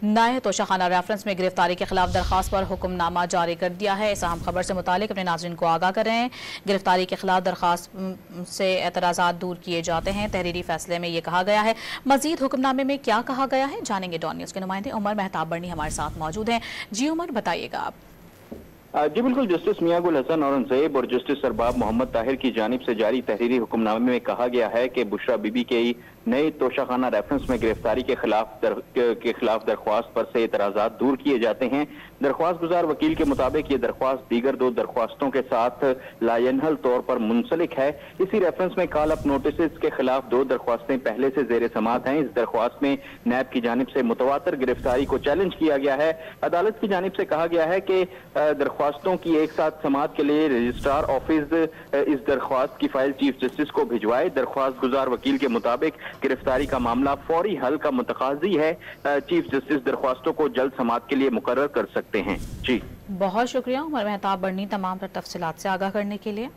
नए तोशाखाना रेफरेंस में गिरफ्तारी के खिलाफ दरखास्त पर हुक्मनामा जारी कर दिया है। इस अहम खबर से मुतालिक अपने नाज़रीन को आगाह कर रहे हैं। गिरफ्तारी के खिलाफ दरखास्त से एतराज़ात दूर किए जाते हैं। तहरीरी फैसले में ये कहा गया है। मजीद हुक्मनामे में क्या कहा गया है जानेंगे। डॉन न्यूज़ के नुमाइंदे उमर मेहताब बर्नी हमारे साथ मौजूद हैं। जी उमर, बताइएगा आप। जी बिल्कुल, जस्टिस मियां गुल हसन औरंगजेब और जस्टिस सरबाब मोहम्मद ताहिर की जानिब से जारी तहरीरी हुक्मनामे में कहा गया है कि बुशरा बीबी के नए तोशाखाना रेफरेंस में गिरफ्तारी के खिलाफ दरख्वास्त पर से एतराज़ात दूर किए जाते हैं। दरख्वास्त गुजार वकील के मुताबिक ये दरख्वास्त दीगर दो दरख्वास्तों के साथ लायनहल तौर पर मुंसलिक है। इसी रेफरेंस में कॉल अप नोटिस के खिलाफ दो दरख्वास्तें पहले से जेर समात हैं। इस दरख्वास्त में नैब की जानिब से मुतवातर गिरफ्तारी को चैलेंज किया गया है। अदालत की जानिब से कहा गया है कि दरख्वास्तों की एक साथ समात के लिए रजिस्ट्रार ऑफिस इस दरख्वास्त की फाइल चीफ जस्टिस को भिजवाए। दरख्वास्त गुजार वकील के मुताबिक गिरफ्तारी का मामला फौरी हल का मुतकाजी है। चीफ जस्टिस दरख्वास्तों को जल्द समात के लिए मुकर्रर कर सकते हैं। जी बहुत शुक्रिया उमर मेहताब बर्नी तमाम तफसीलात से आगाह करने के लिए।